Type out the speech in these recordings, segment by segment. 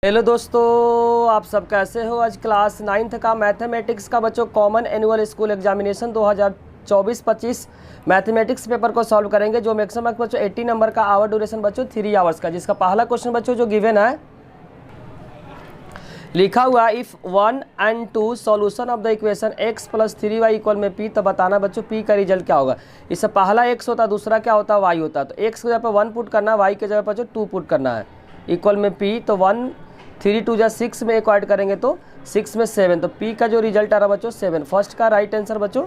Hello दोस्तों, आप सब कैसे हो। आज क्लास 9th का मैथमेटिक्स का बच्चों common annual school examination 2024-25 mathematics paper को सॉल्व करेंगे, जो मैक्सिमम बच्चों 80 नंबर का आवर ड्यूरेशन बच्चों 3 आवर्स का। जिसका पहला क्वेश्चन बच्चों जो गिवन है, लिखा हुआ if 1 and 2 solution of the equation x + 3y equal में p, तो बताना बच्चों p का रिजल्ट क्या होगा। इससे पहला x होता है, दूसरा क्या होता है y होता है। तो x की जगह पर 1 पुट करना है, y की जगह पर बच्चों 2 पुट करना है, इक्वल में p। तो 1 3 2 6 में एक ऐड करेंगे तो 6 में 7, तो p का जो रिजल्ट आ रहा है बच्चों 7। फर्स्ट का राइट आंसर बच्चों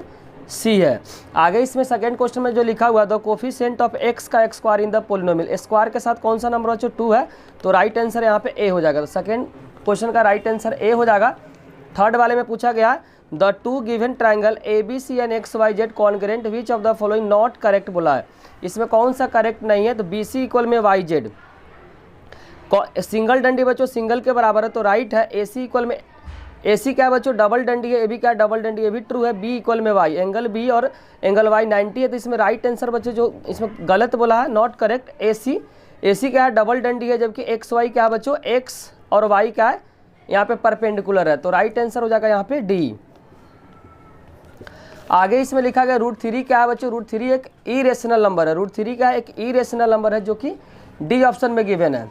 c है। आगे इसमें सेकंड क्वेश्चन में जो लिखा हुआ द कोफिशिएंट ऑफ x का x square in the polynomial, square के साथ कौन सा नंबर बच्चों 2 है, तो राइट आंसर यहाँ पे a हो जाएगा। तो सेकंड क्वेश्चन का राइट आंसर a हो जाएगा। थर्ड वाले में पूछा गया the two given triangle ABC and XYZ congruent which of the following not correct बोला है। इसमें कौन सा करेक्ट नहीं है, तो BC इक्वल में YZ। सिंगल डंडी बच्चों सिंगल के बराबर है, तो राइट है। AC इक्वल में AC क्या है बच्चों डबल डंडी है, AB क्या है डबल डंडी, ये भी ट्रू है। B इक्वल में Y, एंगल B और एंगल Y 90 है, तो इसमें राइट आंसर बच्चों जो इसमें गलत बोला है नॉट करेक्ट AC क्या है डबल डंडी है, जबकि XY क्या है बच्चों X और Y क्या है यहाँ पे परपेंडिकुलर है, तो राइट आंसर हो जाएगा यहाँ पे D। आगे इसमें लिखा गया √3 क्या है बच्चों, √3 एक इरेशनल नंबर है। √3 क्या है, एक इरेशनल नंबर है, जो कि D ऑप्शन में गिवन है।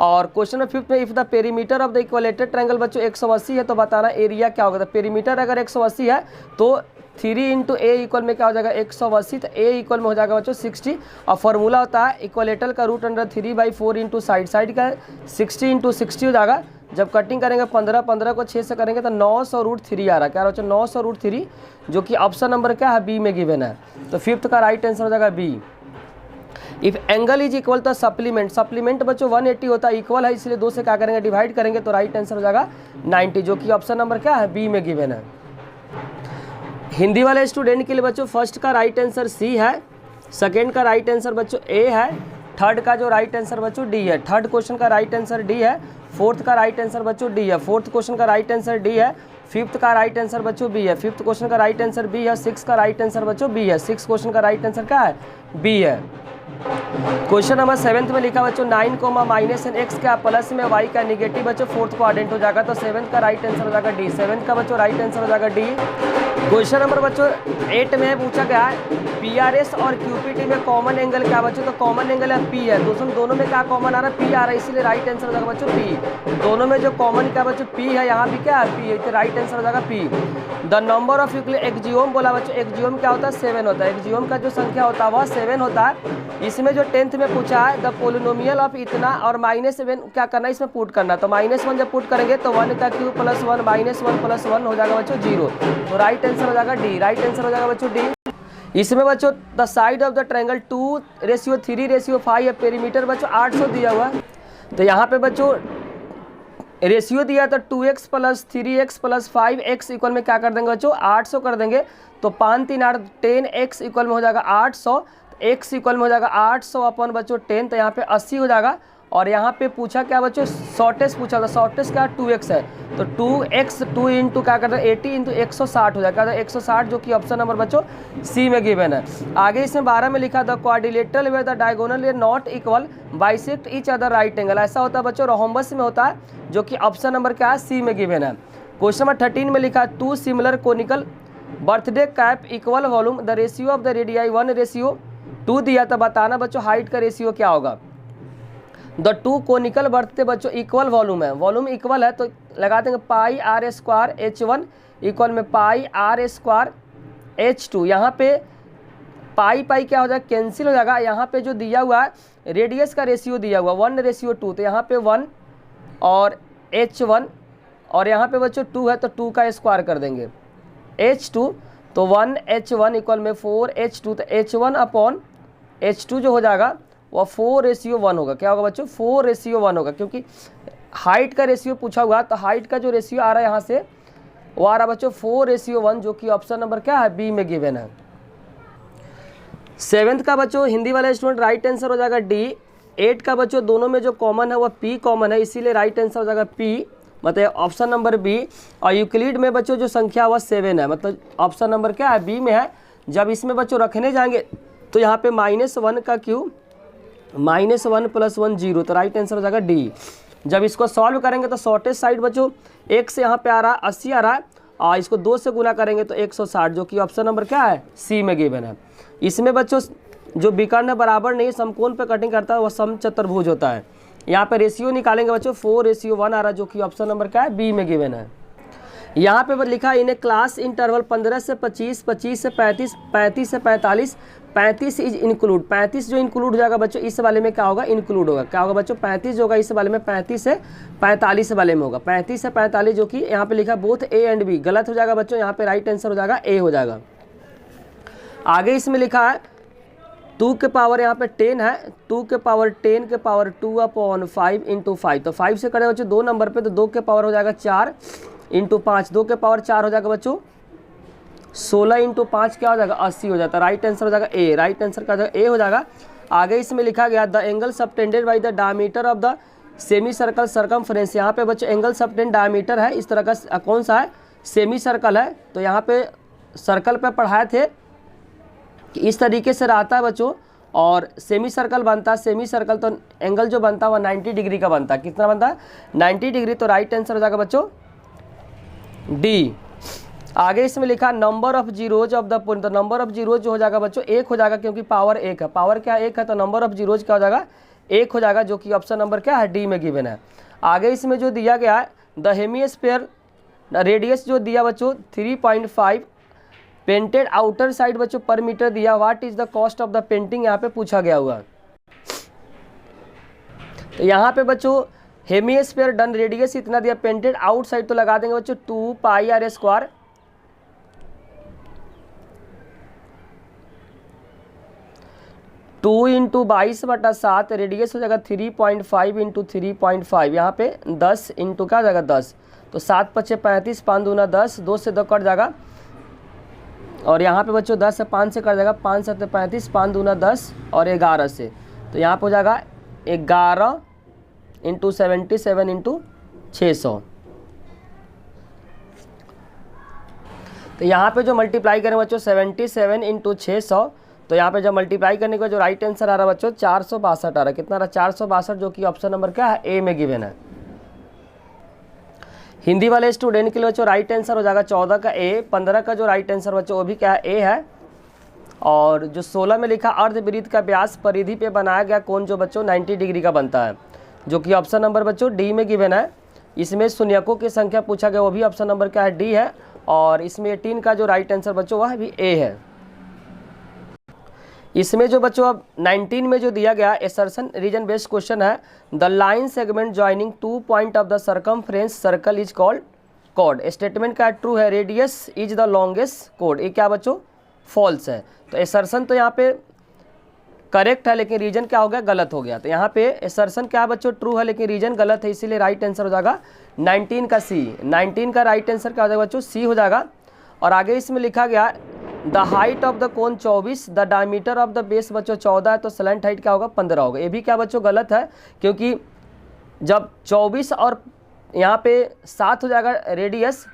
और क्वेश्चन में 5th में if the perimeter of the equilateral triangle बच्चों 180 है, तो बताना एरिया क्या होगा। तो पेरीमीटर अगर 180 है तो 3 × a इक्वल में क्या हो जाएगा 180, तो a इक्वल में हो जाएगा बच्चों 60। और फार्मूला होता है इक्वलेटर का √3/4 इंटू साइड का 60 × 60 हो जाएगा। जब कटिंग करेंगे 15 को 6 से करेंगे तो 900 √3 आ रहा है। क्या बच्चों 900 √3, जो कि ऑप्शन नंबर क्या है बी में गिवन है। तो 5th का राइट आंसर हो जाएगा B. If angle is equal तो सप्लीमेंट बच्चों 180 होता है, इक्वल है, इसलिए 2 से क्या करेंगे डिवाइड करेंगे, तो राइट आंसर हो जाएगा 90, जो कि ऑप्शन नंबर क्या है बी में गिवन है। हिंदी वाले स्टूडेंट के लिए बच्चों फर्स्ट का राइट आंसर सी है, सेकेंड का राइट आंसर बच्चों ए है, थर्ड का जो राइट आंसर बच्चों डी है। थर्ड क्वेश्चन का राइट आंसर डी है, फोर्थ का राइट आंसर बच्चों डी है, फोर्थ क्वेश्चन का राइट आंसर डी है, फिफ्थ का राइट आंसर बच्चों बी है, फिफ्थ क्वेश्चन का राइट आंसर बी है, सिक्स का राइट आंसर बच्चों बी है, सिक्स क्वेश्चन का राइट आंसर क्या है बी है। क्वेश्चन नंबर 7th में लिखा बच्चों 9, -x क्या प्लस में y का निगेटिव बच्चों फोर्थ क्वाड्रेंट हो जाएगा, तो 7th का राइट आंसर हो जाएगा डी। 7th का बच्चों राइट आंसर हो जाएगा डी। क्वेश्चन नंबर बच्चों 8 में पूछा गया है PRS और QPT में कॉमन एंगल क्या बच्चों, तो कॉमन एंगल है P है। दोनों में क्या कॉमन आ रहा है P आ रहा है, इसीलिए राइट आंसर हो जाएगा बच्चों P। दोनों में जो कॉमन क्या बच्चों P है, यहाँ भी क्या है P है, तो राइट आंसर हो जाएगा P। The number of Euclid Axiom बोला बच्चों, एक्जियोम क्या होता है 7 होता है, एक्जियोम का जो संख्या होता है वह 7 होता है। इसमें जो 10th में पूछा है द पोलिनोमियल ऑफ इतना और -7 क्या करना है इसमें पुट करना, तो -1 जब पुट करेंगे तो 1 का क्यूब +1 -1 + 1 हो जाएगा बच्चों 0, तो राइट आंसर हो जाएगा डी। राइट आंसर हो जाएगा बच्चों डी। इसमें बच्चों the side of the triangle 2:3:5 है, पेरीमीटर बच्चों 800 दिया हुआ है, तो यहाँ पे बच्चों रेशियो दिया तो 2x + 3x + 5x इक्वल में क्या कर देंगे बच्चों 800 कर देंगे, तो 5 3 8 10x इक्वल में हो जाएगा 800, x इक्वल में हो जाएगा 800 अपन बच्चों 10, तो यहाँ पे 80 हो जाएगा। और यहाँ पे पूछा क्या बच्चों शॉर्टेस्ट पूछा था, शॉर्टेस्ट क्या 2x है, तो 2x 2 इंटू क्या करता है 80 इंटू 160 हो जाएगा, 160, जो कि ऑप्शन नंबर बच्चों सी में गिवन है। आगे इसमें 12 में लिखा था quadrilateral where the diagonal a not equal bisect each other right angle, ऐसा होता है बच्चों रोम्बस में होता है, जो कि ऑप्शन नंबर क्या है सी में गिवन है। क्वेश्चन नंबर 13 में लिखा 2 similar conical birthday cap equal volume the ratio of the radii 1:2 दिया, तो बताना बच्चों हाइट का रेशियो क्या होगा। द 2 कोनिकल बर्थडे बच्चों इक्वल वॉल्यूम है, वॉल्यूम इक्वल है, तो लगा देंगे πr² h1 इक्वल में πr² h2। यहाँ पे पाई क्या हो जाएगा कैंसिल हो जाएगा, यहाँ पे जो दिया हुआ है रेडियस का रेशियो दिया हुआ 1:2, तो यहाँ पे 1 और h1 और यहाँ पे बच्चों 2 है, तो 2 का स्क्वायर कर देंगे h2, तो 1h1 इक्वल में 4h2, तो h1 अपॉन h2 जो हो जाएगा वह 4:1 होगा। क्या होगा बच्चों 4:1 होगा, क्योंकि हाइट का रेशियो पूछा हुआ, तो हाइट का जो रेशियो आ रहा है यहाँ से वो आ रहा है बच्चों 4:1, जो कि ऑप्शन नंबर क्या है बी में गिवन है। 7th का बच्चों हिंदी वाला स्टूडेंट राइट आंसर हो जाएगा डी। 8 का बच्चों दोनों में जो कॉमन है वह पी कॉमन है, इसीलिए राइट आंसर हो जाएगा पी, मतलब ऑप्शन नंबर बी। और यूक्लिड में बच्चों जो संख्या वह 7 है, मतलब ऑप्शन नंबर क्या है बी में है। जब इसमें बच्चों रखने जाएंगे तो यहाँ पे -1 का क्यूब -1 + 1 0, तो राइट आंसर हो जाएगा डी। जब इसको सॉल्व करेंगे तो शॉर्टेस्ट साइड बच्चों 1 से यहाँ पे आ रहा है 80 आ रहा है, और इसको 2 से गुना करेंगे तो 160, जो कि ऑप्शन नंबर क्या है सी में गिवन है। इसमें बच्चों जो विकर्ण बराबर नहीं समकोण पे कटिंग करता है वह समचतुर्भुज होता है। यहाँ पे रेशियो निकालेंगे बच्चों 4:1 आ रहा है, जो कि ऑप्शन नंबर क्या है बी में गिवन है। यहाँ पे लिखा है इन क्लास इंटरवल 15 से 25, 25 से 35, 35 से 45, 35 इज इंक्लूड, 35 जो इंक्लूड हो जाएगा बच्चों इस वाले में क्या होगा इंक्लूड होगा, क्या होगा बच्चों 35 जो होगा इस वाले में 35 से 45 वाले में होगा, 35 से 45 जो कि यहाँ पे लिखा बोथ ए एंड बी, गलत हो जाएगा बच्चों, यहाँ पे राइट आंसर हो जाएगा ए हो जाएगा। आगे इसमें लिखा है 2 के पावर यहाँ पे 10 है, 2 के पावर 10 के पावर 2/5 × 5, तो 5 से करेगा बच्चों 2 नंबर पे, तो 2 के पावर हो जाएगा 4 × 5, 2 के पावर 4 हो जाएगा बच्चों 16 × 5 क्या हो जाएगा 80 हो जाता है, राइट आंसर हो जाएगा ए, राइट आंसर का ए हो जाएगा। आगे इसमें लिखा गया the angle subtended by the diameter of the semi circle circumference, यहाँ पे बच्चों एंगल सबटेंड डायमीटर है, इस तरह का कौन सा है सेमी सर्कल है, तो यहाँ पे सर्कल पे पढ़ाए थे कि इस तरीके से रहता है बच्चों, और सेमी सर्कल बनता है, सेमी सर्कल तो एंगल जो बनता है वह 90 डिग्री का बनता है, कितना बनता है 90 डिग्री, तो राइट आंसर हो जाएगा बच्चों डी। आगे इसमें लिखा number of zeros of the point, तो नंबर ऑफ जीरोज जो हो जाएगा बच्चों 1 हो जाएगा, क्योंकि पावर 1 है, पावर क्या 1 है, तो नंबर ऑफ जीरोज क्या हो जाएगा 1 हो जाएगा, जो कि ऑप्शन नंबर क्या है डी में गिवन है। आगे इसमें जो दिया गया है द हेमिस्फीयर रेडियस जो दिया बच्चों 3.5 पेंटेड आउटर साइड बच्चों पर मीटर दिया, what is the cost of the painting यहाँ पे पूछा गया हुआ। तो यहाँ पे बच्चों हेमिस्फीयर डन रेडियस इतना दिया, पेंटेड आउटसाइड तो लगा देंगे बच्चों 2πr², 2 × 22/7 रेडियस हो जाएगा 3.5 × 3.5, यहाँ पे 10 इंटू क्या हो जाएगा 10, तो 7 × 5 = 35, 5 दूना 10, 2 से 2 कट जाएगा, और यहाँ पे बच्चों 10 से 5 से कट जाएगा, 5 7 35, 5 दूना 10 और 11 से, तो यहाँ पे हो जाएगा 11 × 77 × 600। तो यहाँ पे जो मल्टीप्लाई करें बच्चों 77 × 600, तो यहाँ पे जब मल्टीप्लाई करने के बाद जो राइट आंसर आ रहा है बच्चों 462 आ रहा है, कितना आ रहा है 462, जो कि ऑप्शन नंबर क्या है ए में गिवन है। हिंदी वाले स्टूडेंट के लिए बच्चों राइट आंसर हो जाएगा 14 का ए, 15 का जो राइट आंसर बच्चों वो भी क्या है ए है, और जो 16 में लिखा अर्धवृत्त का व्यास परिधि पे बनाया गया कोण जो बच्चों 90 डिग्री का बनता है, जो कि ऑप्शन नंबर बच्चों डी में गिवन है। इसमें शून्यकों की संख्या पूछा गया, वो भी ऑप्शन नंबर क्या है डी है, और इसमें 18 का जो राइट आंसर बच्चों वह भी ए है। इसमें जो बच्चों अब 19 में जो दिया गया एसर्शन रीजन बेस्ड क्वेश्चन है, the line segment joining 2 point of the circumference circle is called chord, statement का ट्रू है, radius is the longest chord, ये क्या बच्चों फॉल्स है। तो एसर्शन तो यहाँ पे करेक्ट है, लेकिन रीजन क्या हो गया गलत हो गया, तो यहाँ पे एसर्शन क्या बच्चों ट्रू है, लेकिन रीजन गलत है, इसीलिए राइट आंसर हो जाएगा 19 का सी, 19 का राइट आंसर क्या हो जाएगा बच्चों सी हो जाएगा। और आगे इसमें लिखा गया the height of the cone 24, the diameter of the base बच्चों 14 है, तो स्लैंट हाइट क्या होगा 15 होगा, ये भी क्या बच्चों गलत है, क्योंकि जब 24 और यहाँ पे 7 हो जाएगा रेडियस,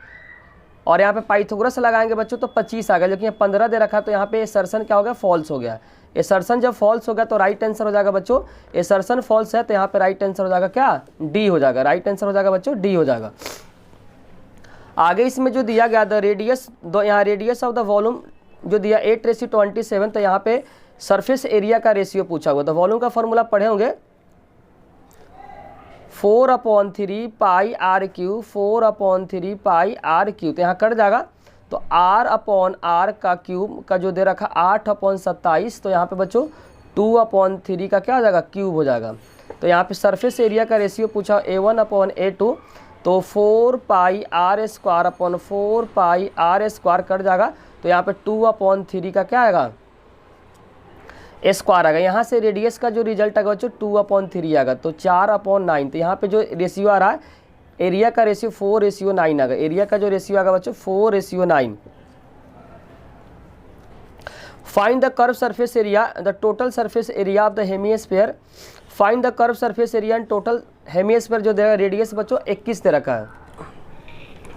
और यहाँ पे पाइथागोरस लगाएंगे बच्चों तो 25 आ गया, लेकिन 15 दे रखा, तो यहाँ पे एसर्शन क्या हो गया फॉल्स हो गया। एसर्शन जब फॉल्स हो गया तो राइट आंसर हो जाएगा बच्चों, एसर्शन फॉल्स है तो यहाँ पे राइट आंसर हो जाएगा क्या डी हो जाएगा, राइट आंसर हो जाएगा बच्चों डी हो जाएगा। आगे इसमें जो दिया गया द रेडियस, यहाँ रेडियस ऑफ द वॉल्यूम जो दिया 8:27, तो यहाँ पे सरफेस एरिया का रेशियो पूछा हुआ, तो वॉल्यूम का फॉर्मूला पढ़े होंगे 4/3πr³, 4/3πr³, तो यहाँ कट जाएगा, तो r/r का क्यूब का जो दे रखा 8/27, तो यहाँ पे बच्चों 2/3 का क्या हो जाएगा क्यूब हो जाएगा। तो यहाँ पे सरफेस एरिया का रेशियो पूछा A1/A2, तो 4πr²/4πr² कट जाएगा, तो यहाँ पे 2/3 का क्या आएगा स्क्वायर आएगा। यहाँ से रेडियस का जो रिजल्ट आएगा बच्चों 2/3 आएगा, तो 4/9, तो यहाँ पे जो रेशियो आ रहा है एरिया का रेशियो 4:9 आएगा, एरिया का जो रेशियो आएगा बच्चों 4:9। Find the curve surface area, the total surface area of the hemisphere, find the curve surface area and total hemisphere जो देगा रेडियस बच्चों 21 दे रखा है।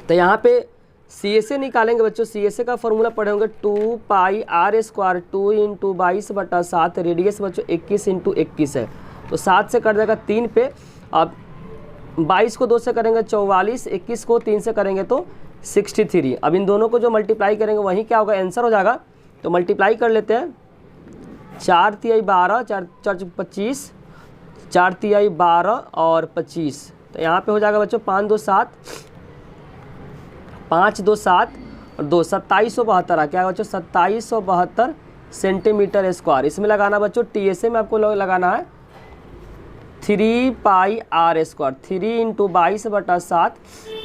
तो यहाँ पे CSA निकालेंगे बच्चों, CSA का फॉर्मूला पढ़े होंगे 2πr², 2 × 22/7, रेडियस बच्चों 21 × 21 है, तो 7 से कट जाएगा 3 पे। अब 22 को 2 से करेंगे 44, 21 को 3 से करेंगे तो 63। अब इन दोनों को जो मल्टीप्लाई करेंगे वहीं क्या होगा, आंसर हो जाएगा। तो मल्टीप्लाई कर लेते हैं, 4 तिहाई 12, 4 4 25, 4 तिहाई 12 और 25। तो यहाँ पे हो जाएगा बच्चों 5 2 7, 5 2 7 और 2 2772 क्या है बच्चों, 2772 सेंटीमीटर स्क्वायर। इसमें लगाना बच्चों TSA में आपको लगाना है 3 पाई r स्क्वायर, 3 इंटू 22/7,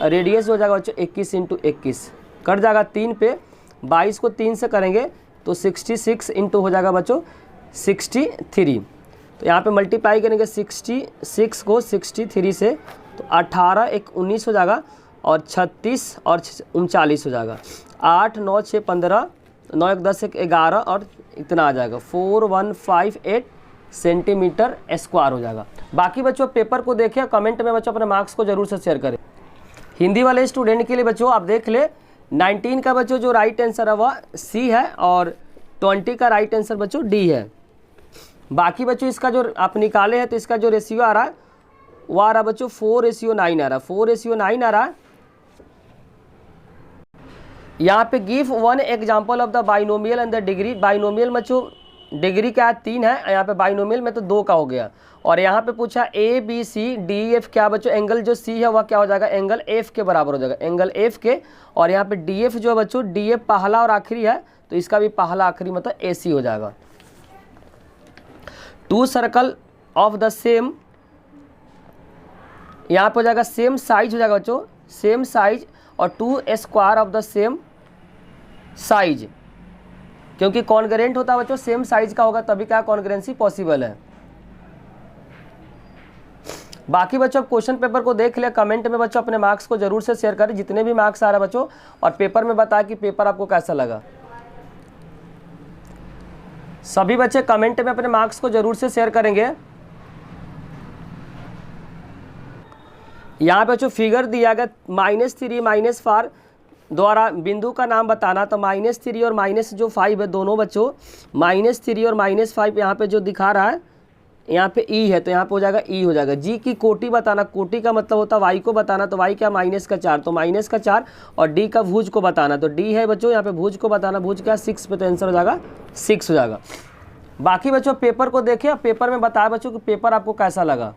रेडियस हो जाएगा बच्चों 21 इंटू 21, कट जाएगा 3 पे, 22 को 3 से करेंगे तो 66 इंटू हो जाएगा बच्चों 63। तो यहाँ पे मल्टीप्लाई करेंगे 66 को 63 से तो 18 1 19 हो जाएगा और 36 और 39 हो जाएगा। 8 9 6 15, 9 1 10 1 11 और इतना आ जाएगा 4158 सेंटीमीटर स्क्वायर हो जाएगा। बाकी बच्चों पेपर को देखें, कमेंट में बच्चों अपने मार्क्स को जरूर से शेयर करें। हिंदी वाले स्टूडेंट के लिए बच्चों आप देख ले, 19 का बच्चों जो राइट आंसर है वह सी है और 20 का राइट आंसर बच्चों डी है। बाकी बच्चों इसका जो आप निकाले हैं तो इसका जो रेशियो आ रहा है वो आ रहा है बच्चों 4:9 आ रहा है, 4:9 आ रहा है। यहाँ पे give one example of the binomial and the degree. Binomial बच्चों डिग्री क्या है 3 है, यहाँ पे बाइनोमियल में तो 2 का हो गया। और यहाँ पे पूछा ABCDF क्या बच्चों, एंगल जो C है वह क्या हो जाएगा, एंगल F के बराबर हो जाएगा, एंगल F के। और यहाँ पे DF जो है बच्चों, DF पहला और आखिरी है तो इसका भी पहला आखिरी मतलब AC हो जाएगा। 2 सर्कल ऑफ द सेम, यहाँ पे हो जाएगा सेम साइज हो जाएगा बच्चों, सेम साइज, और 2 square of the same size, क्योंकि कॉन्ग्रेंट होता है बच्चों सेम साइज का होगा तभी क्या कॉन्ग्रेंसी पॉसिबल है। बाकी बच्चों क्वेश्चन पेपर को देख ले, कमेंट में बच्चों अपने मार्क्स को जरूर से शेयर करें, जितने भी मार्क्स आ रहा है बच्चों, और पेपर में बताएं कि पेपर आपको कैसा लगा। सभी बच्चे कमेंट में अपने मार्क्स को जरूर से शेयर करेंगे। यहाँ पे बच्चों फिगर दिया गया -3 -4 द्वारा बिंदु का नाम बताना। तो -3 और -5 है दोनों बच्चों, -3 और -5 यहाँ पे जो दिखा रहा है यहाँ पे E है तो यहाँ पे हो जाएगा E हो जाएगा। G की कोटि बताना, कोटि का मतलब होता है y को बताना, तो y क्या -4 तो -4, और D का भुज को बताना तो D है बच्चों यहाँ पे भुज को बताना, भुज क्या 6 पे तो आंसर हो जाएगा 6 हो जाएगा। बाकी बच्चों पेपर को देखें, पेपर में बताया बच्चों कि पेपर आपको कैसा लगा।